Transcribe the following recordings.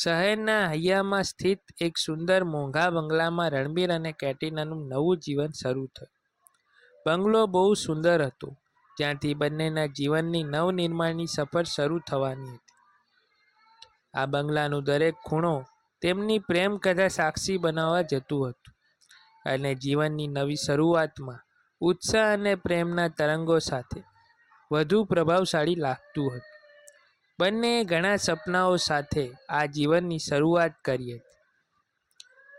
શહેરના હૈયામાં સ્થિત એક સુંદર મોંઘા બંગલામાં રણબીર અને કેટરીનાનું નવું જીવન શરૂ થયું. બંગલો બહુ સુંદર હતો, જ્યાંથી બંનેના જીવનની નવનિર્માણની સફર શરૂ થવાની હતી. આ બંગલાનું દરેક ખૂણો તેમની પ્રેમ કથા સાક્ષી બનાવવા જતું હતું અને જીવનની નવી શરૂઆતમાં ઉત્સાહ અને પ્રેમના તરંગો સાથે વધુ પ્રભાવશાળી લાગતું હતું. બંનેએ ઘણા સપનાઓ સાથે આ જીવનની શરૂઆત કરી હતી,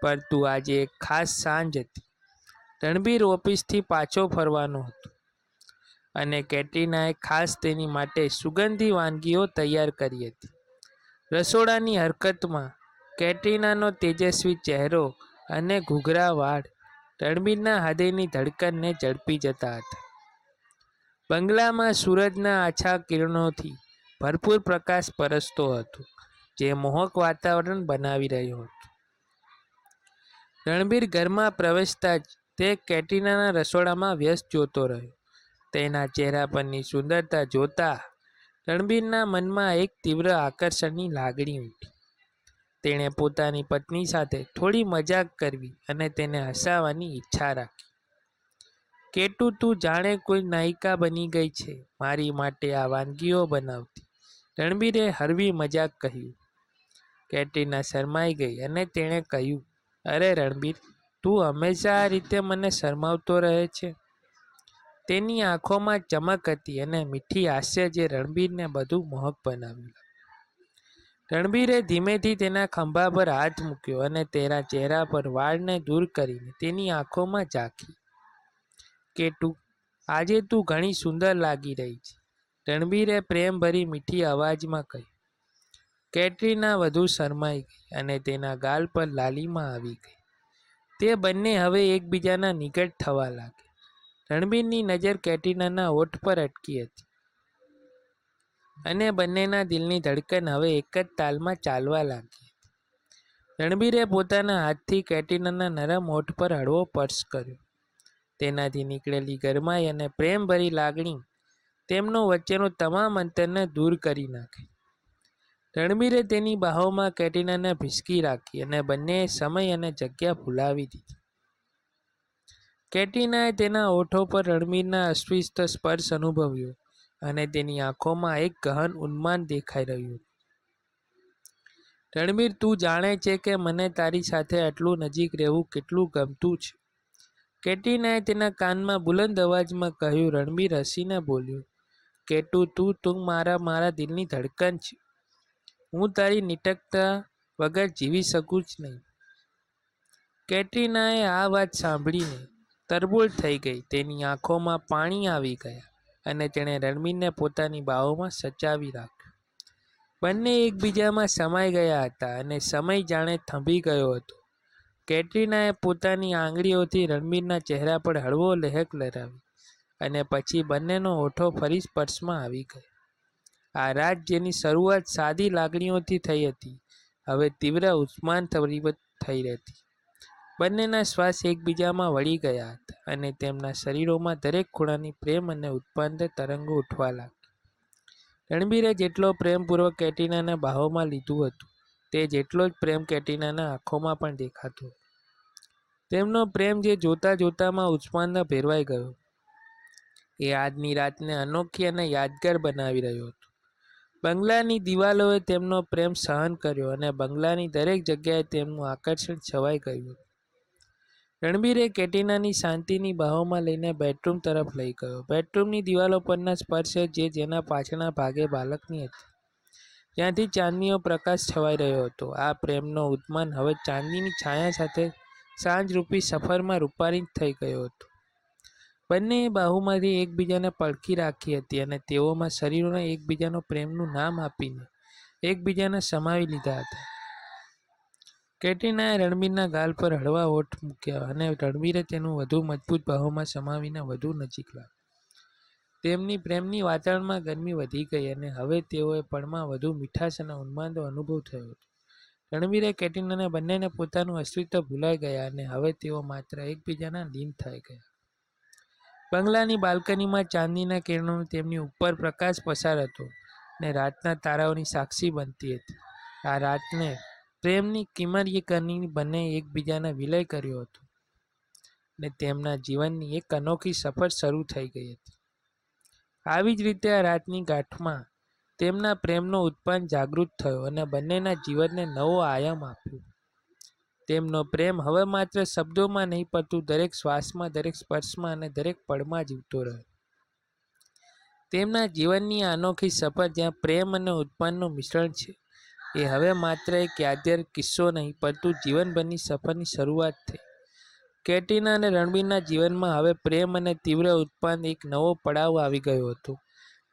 પરંતુ આજે એક ખાસ સાંજ હતી. રણબીર ઓફિસથી પાછો ફરવાનો હતો અને કેટરીનાએ ખાસ તેની માટે સુગંધી વાનગીઓ તૈયાર કરી હતી. રસોડાની હરકતમાં કેટરીનાનો તેજસ્વી ચહેરો અને ઘૂઘરા વાળ રણબીરના હૃદયની ધડકનને ઝડપી જતા હતા. બંગલામાં સૂરજના આછા કિરણોથી ભરપૂર પ્રકાશ પરસતો હતો, જે મોહક વાતાવરણ બનાવી રહ્યો હતો. રણબીર ઘરમાં પ્રવેશતા જ તે કેટરીનાના રસોડામાં વ્યસ્ત જોતો રહ્યો. તેના ચહેરા પરની સુંદરતા જોતા રણબીરના મનમાં એક તીવ્ર આકર્ષણની લાગણી ઉઠી. તેણે પોતાની પત્ની સાથે થોડી મજાક કરવી અને તેને હસાવવાની ઈચ્છા રાખી. "કેટુ, તું જાણે કોઈ નાયિકા બની ગઈ છે, મારી માટે આ વાનગીઓ બનાવતી," રણબીરે હળવી મજાક કહ્યું. કેટરીના શરમાઈ ગઈ અને તેણે કહ્યું, "અરે રણબીર, તું હંમેશા આ રીતે મને શરમાવતો રહે છે." તેની આંખોમાં ચમક હતી અને મીઠી હાસ્ય જે રણબીરને બધું મોહક બનાવ્યું. રણબીરે ધીમેથી તેના ખભા પર હાથ મૂક્યો અને તેના ચહેરા પર વાળને દૂર કરીને તેની આંખોમાં ઝાંકી. "કેટુ, આજે તું ઘણી સુંદર લાગી રહી છે," રણબીરે પ્રેમભરી મીઠી અવાજમાં કહ્યું. કેટરીના વધુ શરમાઈ ગઈ અને તેના ગાલ પર લાલીમા આવી ગઈ. તે બંને હવે એકબીજાના નિકટ થવા લાગ્યા. રણબીરની નજર કેટરીનાના હોઠ પર અટકી હતી અને બંનેના દિલની ધડકન હવે એક જ તાલમાં ચાલવા લાગી હતી. રણબીરે પોતાના હાથથી કેટરીનાના નરમ હોઠ પર હળવો સ્પર્શ કર્યો. તેનાથી નીકળેલી ગરમાઈ અને પ્રેમભરી લાગણી તેમનો વચ્ચેનો તમામ અંતરને દૂર કરી નાખી. રણબીરે તેની બાહોમાં કેટરીનાને ભીંસકી રાખી અને બંનેએ સમય અને જગ્યા ભૂલાવી દીધી. કેટરીનાએ તેના હોઠો પર રણબીરના અસ્વસ્થ સ્પર્શ અનુભવ્યો અને તેની આંખોમાં એક ગહન ઉન્માદ દેખાઈ રહ્યું હતું. "રણબીર, તું જાણે છે કે મને તારી સાથે આટલું નજીક રહેવું કેટલું ગમતું છે," કેટરીનાએ તેના કાનમાં બુલંદ અવાજમાં કહ્યું. રણબીર હસીને બોલ્યો, "કેટુ, તું મારા દિલની ધડકન છે. હું તારી નિકટતા વગર જીવી શકું જ નહીં." કેટરીનાએ આ વાત સાંભળીને તરબોળ થઈ ગઈ. તેની આંખોમાં પાણી આવી ગયા અને તેણે રણબીરને પોતાની બાહોમાં સચાવી રાખ્યો. બંને એકબીજામાં સમાઈ ગયા હતા અને સમય જાણે થંભી ગયો હતો. કેટરીનાએ પોતાની આંગળીઓથી રણબીરના ચહેરા પર હળવો લહેક લહેરાવી અને પછી બંનેનો હોઠો ફરી સ્પર્શમાં આવી ગયા. આ રાત, જેની શરૂઆત સાદી લાગણીઓથી થઈ હતી, હવે તીવ્ર ઉષ્માભરી થઈ હતી. બંનેના શ્વાસ એકબીજામાં વળી ગયા હતા અને તેમના શરીરોમાં દરેક ખૂણાની પ્રેમ અને ઉત્પાદક તરંગો ઉઠવા લાગી. રણબીરે જેટલો પ્રેમપૂર્વક કેટરીનાને બાહોમાં લીધું હતું, તે જેટલો જ પ્રેમ કેટરીનાના આંખોમાં પણ દેખાતો હતો. તેમનો પ્રેમ જે જોતા જોતામાં ઉષ્મામાં ભેરવાઈ ગયો, એ આજની રાતને અનોખી અને યાદગાર બનાવી રહ્યો હતો. બંગલાની દિવાલોએ તેમનો પ્રેમ સહન કર્યો અને બંગલાની દરેક જગ્યાએ તેમનું આકર્ષણ છવાઈ ગયું હતું. રણબીરે કેટરીનાની શાંતિની બાહોમાં લઈને બેડરૂમ તરફ લઈ ગયો. બેડરૂમની દિવાલો પરના સ્પર્શે જેના પાછળના ભાગે બાલ્કની હતી, જ્યાંથી ચાંદનીનો પ્રકાશ છવાઈ રહ્યો હતો. આ પ્રેમનો ઉન્માદ હવે ચાંદીની છાયા સાથે સાંજરૂપી સફરમાં રૂપાંતરિત થઈ ગયો હતો. બંનેએ બાહુમાંથી એકબીજાને પડખી રાખી હતી અને તેઓમાં શરીરોને એકબીજાના પ્રેમનું નામ આપીને એકબીજાને સમાવી લીધા હતા. કેટરીનાએ રણબીરના ગાલ પર હળવા હોઠ મૂક્યા અને રણબીરે તેનું વધુ મજબૂત બાહોમાં સમાવીને વધુ નજીક લાવ્યો. તેમની પ્રેમની વાતાવરણમાં ગરમી વધી ગઈ અને હવે તેઓએ પળમાં વધુ મીઠાશ અને ઉન્માદનો અનુભવ થયો હતો. રણબીર અને કેટરીના બંનેને પોતાનું અસ્તિત્વ ભૂલાઈ ગયા અને હવે તેઓ માત્ર એકબીજાના લીન થઈ ગયા. બંગલાની બાલ્કનીમાં ચાંદનીના કિરણો તેમની ઉપર પ્રકાશ પસાર હતો અને રાતના તારાઓની સાક્ષી બનતી હતી. આ રાતને પ્રેમની કિમરીકરની બંને એકબીજાને વિલય કર્યો હતો ને તેમના જીવનની એક અનોખી સફર શરૂ થઈ ગઈ હતી. આવી જ રીતે આ રાતની ગાંઠમાં તેમના પ્રેમનો ઉત્પન્ન જાગૃત થયો અને બંનેના જીવનને નવો આયામ આપ્યો. તેમનો પ્રેમ હવે માત્ર શબ્દોમાં નહીં પરંતુ દરેક શ્વાસમાં, દરેક સ્પર્શમાં અને દરેક પળમાં જીવતો રહ્યો. તેમના જીવનની આ અનોખી સફર જ્યાં પ્રેમ અને ઉત્પન્નનું મિશ્રણ છે, એ હવે માત્ર એક યાદગાર કિસ્સો નહીં પરંતુ જીવનભરની સફરની શરૂઆત થઈ. કેટરીના અને રણબીરના જીવનમાં હવે પ્રેમ અને તીવ્ર ઉત્પન્ન એક નવો પડાવ આવી ગયો હતો,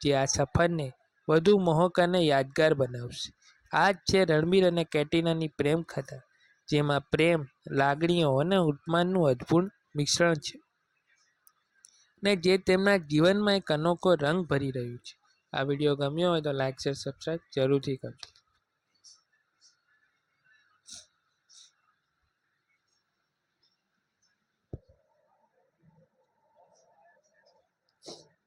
જે આ સફરને વધુ મોહક અને યાદગાર બનાવશે. આ જ છે રણબીર અને કેટરીનાની પ્રેમ કથા, જેમાં પ્રેમ, લાગણીઓ અને ઉત્માનનું અદ્ભુત મિશ્રણ છે ને જે તેમના જીવનમાં એક અનોખો રંગ ભરી રહ્યું છે. આ વિડીયો ગમ્યો હોય તો લાઈક, શેર, સબસ્ક્રાઈબ જરૂરથી કરજો.